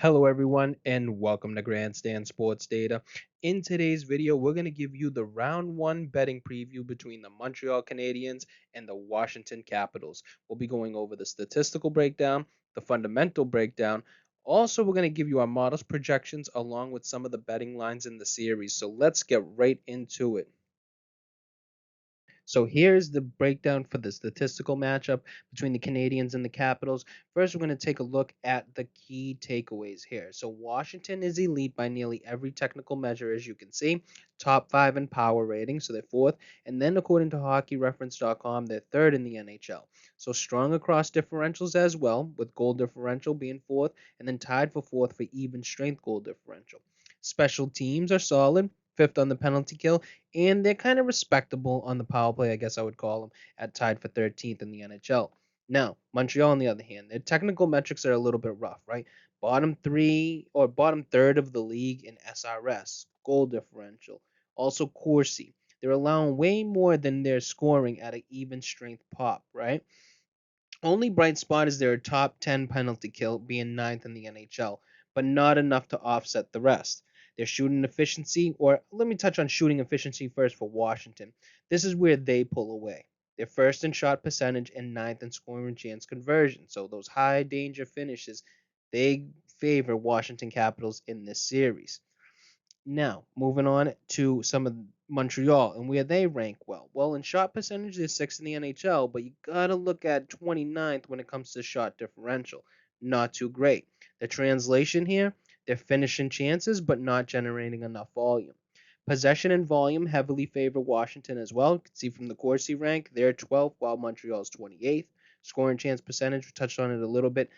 Hello everyone and welcome to Grandstand Sports Data. In today's video, we're going to give you the round 1 betting preview between the Montreal Canadiens and the Washington Capitals. We'll be going over the statistical breakdown, the fundamental breakdown. Also, we're going to give you our models projections along with some of the betting lines in the series. So let's get right into it. So here's the breakdown for the statistical matchup between the Canadiens and the Capitals. First, we're going to take a look at the key takeaways here. So Washington is elite by nearly every technical measure, as you can see. Top 5 in power rating, so they're fourth. And then according to hockeyreference.com, they're third in the NHL. So strong across differentials as well, with goal differential being fourth, and then tied for fourth for even strength goal differential. Special teams are solid, fifth on the penalty kill, and they're kind of respectable on the power play, I guess I would call them, at tied for 13th in the NHL. Now, Montreal, on the other hand, their technical metrics are a little bit rough, right? Bottom three or bottom third of the league in SRS, goal differential, also Corsi. They're allowing way more than they're scoring at an even strength pop, right? Only bright spot is their top 10 penalty kill, being ninth in the NHL, but not enough to offset the rest. Their shooting efficiency, or let me touch on shooting efficiency first for Washington. This is where they pull away. They're first in shot percentage and ninth in scoring chance conversion. So those high danger finishes, they favor Washington Capitals in this series. Now, moving on to some of Montreal and where they rank well. Well, in shot percentage, they're sixth in the NHL, but you got to look at 29th when it comes to shot differential. Not too great. The translation here, they're finishing chances, but not generating enough volume. Possession and volume heavily favor Washington as well. You can see from the Corsi rank, they're 12th, while Montreal's 28th. Scoring chance percentage, we touched on it a little bit.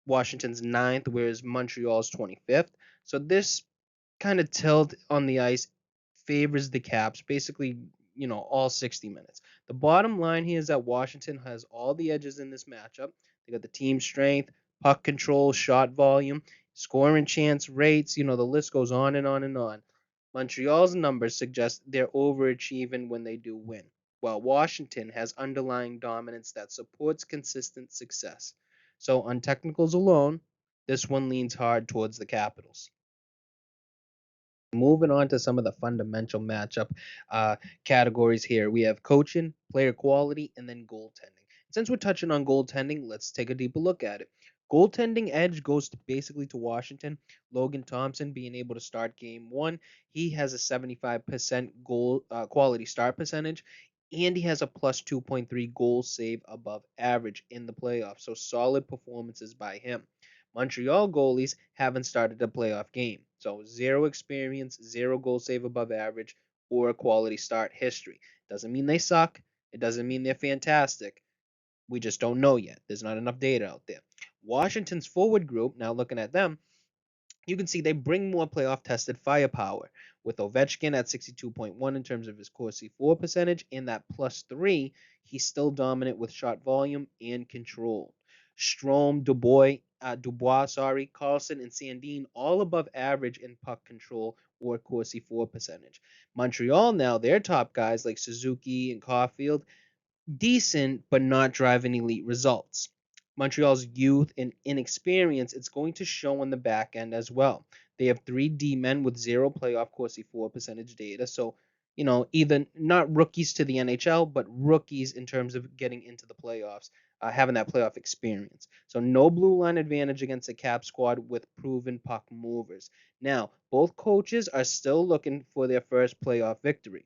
Washington's ninth, whereas Montreal's 25th. So this kind of tilt on the ice favors the Caps basically, all 60 minutes. The bottom line here is that Washington has all the edges in this matchup. They got the team strength, puck control, shot volume, scoring chance rates, the list goes on and on and on. Montreal's numbers suggest they're overachieving when they do win, while Washington has underlying dominance that supports consistent success. So on technicals alone, this one leans hard towards the Capitals. Moving on to some of the fundamental matchup categories here. We have coaching, player quality, and then goaltending. Since we're touching on goaltending, let's take a deeper look at it. Goaltending edge goes basically to Washington. Logan Thompson being able to start game one. He has a 75% goal quality start percentage, and he has a plus 2.3 goal save above average in the playoffs. So solid performances by him. Montreal goalies haven't started a playoff game, so zero experience, zero goal save above average, or a quality start history. Doesn't mean they suck. It doesn't mean they're fantastic. We just don't know yet. There's not enough data out there. Washington's forward group, now looking at them, you can see they bring more playoff tested firepower with Ovechkin at 62.1 in terms of his Corsi 4 percentage, and that plus 3, he's still dominant with shot volume and control. Strom, Dubois, Carlson, and Sandin all above average in puck control or Corsi 4 percentage. Montreal now, their top guys like Suzuki and Caulfield, decent but not driving elite results. Montreal's youth and inexperience, it's going to show on the back end as well. They have 3 D-men with zero playoff Corsi 4 percentage data. So, either not rookies to the NHL, but rookies in terms of getting into the playoffs, having that playoff experience. So, no blue line advantage against a Cap squad with proven puck movers. Now, both coaches are still looking for their first playoff victory.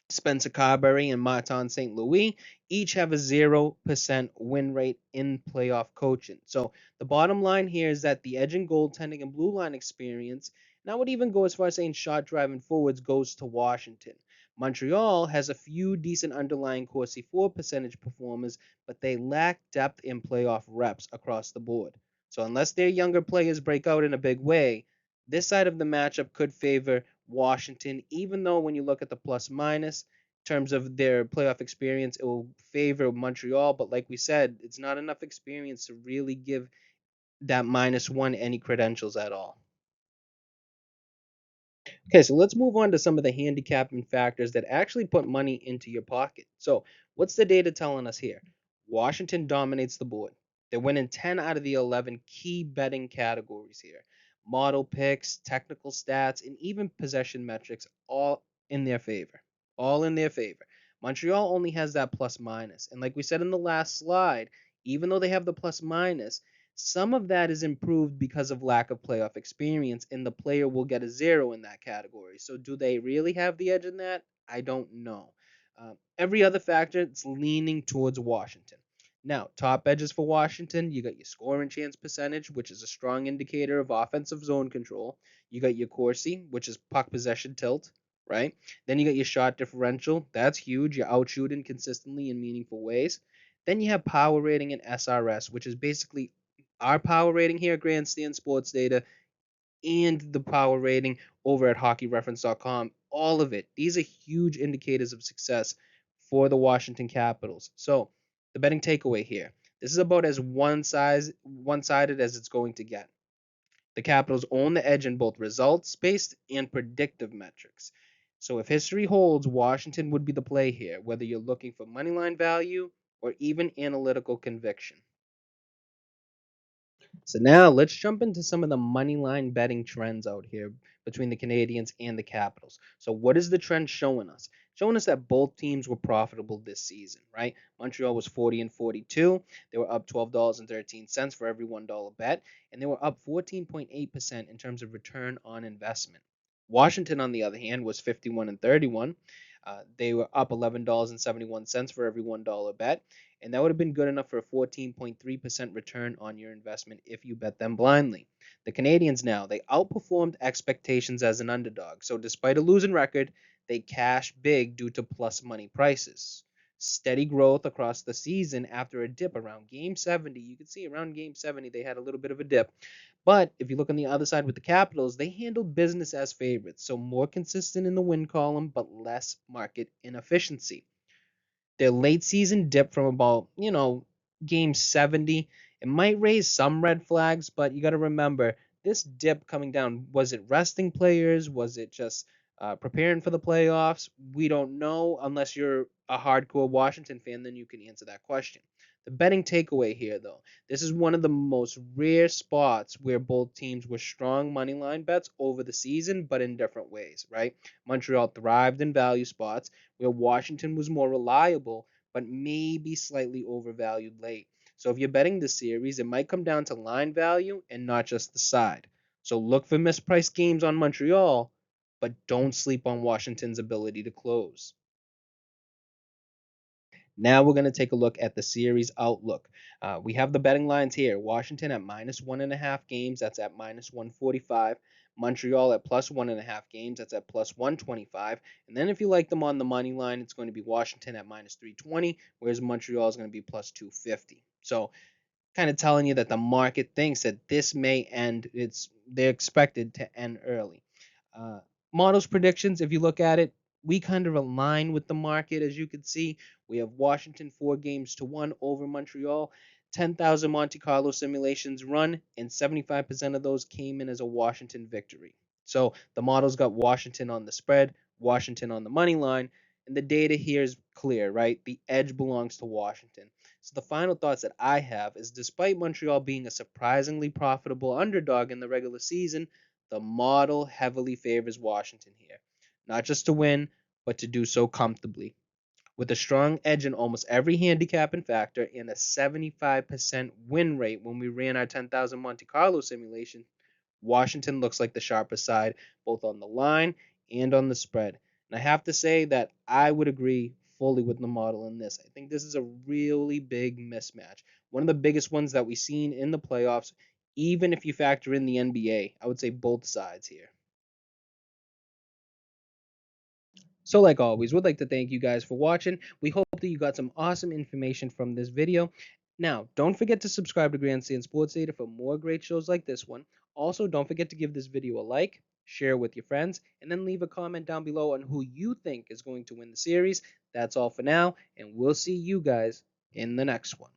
Spencer Carberry and Martin St. Louis each have a 0% win rate in playoff coaching. So the bottom line here is that the edge in goaltending and blue line experience, and I would even go as far as saying shot driving forwards, goes to Washington. Montreal has a few decent underlying Corsi 4 percentage performers, but they lack depth in playoff reps across the board. So unless their younger players break out in a big way, this side of the matchup could favor Washington, even though when you look at the plus minus in terms of their playoff experience, it will favor Montreal. But like we said, it's not enough experience to really give that -1 any credentials at all. Okay, so let's move on to some of the handicapping factors that actually put money into your pocket. So, what's the data telling us here? Washington dominates the board. They're winning 10 out of the 11 key betting categories here. Model picks, technical stats, and even possession metrics all in their favor. All in their favor. Montreal only has that plus minus. And like we said in the last slide, even though they have the plus minus, some of that is improved because of lack of playoff experience, and the player will get a zero in that category. So, do they really have the edge in that? I don't know. Every other factor, it's leaning towards Washington. Now, top edges for Washington, you got your scoring chance percentage, which is a strong indicator of offensive zone control. You got your Corsi, which is puck possession tilt, right? Then you got your shot differential. That's huge. You're out shooting consistently in meaningful ways. Then you have power rating and SRS, which is basically our power rating here at Grandstand Sports Data and the power rating over at hockeyreference.com. All of it. These are huge indicators of success for the Washington Capitals. So, the betting takeaway here. This is about as one-sided as it's going to get. The Capitals own the edge in both results-based and predictive metrics. So if history holds, Washington would be the play here, whether you're looking for moneyline value or even analytical conviction. So now let's jump into some of the money line betting trends out here between the Canadiens and the Capitals. So what is the trend showing us? Showing us that both teams were profitable this season, right? Montreal was 40 and 42. They were up $12.13 for every $1 bet, and they were up 14.8% in terms of return on investment. Washington, on the other hand, was 51 and 31. They were up $11.71 for every $1 bet, and that would have been good enough for a 14.3% return on your investment if you bet them blindly. The Canadiens now, they outperformed expectations as an underdog. So despite a losing record, they cashed big due to plus money prices. Steady growth across the season after a dip around game 70. You can see around game 70 they had a little bit of a dip. But if you look on the other side with the Capitals, they handled business as favorites. So more consistent in the win column, but less market inefficiency. Their late season dip from about, game 70, it might raise some red flags, but you got to remember this dip coming down, was it resting players? Was it just preparing for the playoffs? We don't know unless you're a hardcore Washington fan, then you can answer that question. The betting takeaway here, though, this is one of the most rare spots where both teams were strong money line bets over the season, but in different ways, right? Montreal thrived in value spots, where Washington was more reliable, but maybe slightly overvalued late. So if you're betting the series, it might come down to line value and not just the side. So look for mispriced games on Montreal, but don't sleep on Washington's ability to close. Now we're going to take a look at the series outlook. We have the betting lines here. Washington at minus 1.5 games, that's at minus 145. Montreal at plus 1.5 games, that's at plus 125. And then if you like them on the money line, it's going to be Washington at minus 320, whereas Montreal is going to be plus 250. So kind of telling you that the market thinks that this may end. They're expected to end early. Uh, Models predictions, if you look at it, we kind of align with the market. As you can see, we have Washington 4 games to 1 over Montreal. 10,000 Monte Carlo simulations run, and 75% of those came in as a Washington victory. So the models got Washington on the spread, Washington on the money line, and the data here is clear, right? The edge belongs to Washington. So the final thoughts that I have is, despite Montreal being a surprisingly profitable underdog in the regular season, the model heavily favors Washington here, not just to win, but to do so comfortably. With a strong edge in almost every handicapping factor and a 75% win rate when we ran our 10,000 Monte Carlo simulation, Washington looks like the sharper side, both on the line and on the spread. And I have to say that I would agree fully with the model in this. I think this is a really big mismatch. One of the biggest ones that we've seen in the playoffs, even if you factor in the NBA. I would say both sides here. So like always, we'd like to thank you guys for watching. We hope that you got some awesome information from this video. Now, don't forget to subscribe to Grandstand Sports Data for more great shows like this one. Also, don't forget to give this video a like, share with your friends, and then leave a comment down below on who you think is going to win the series. That's all for now, and we'll see you guys in the next one.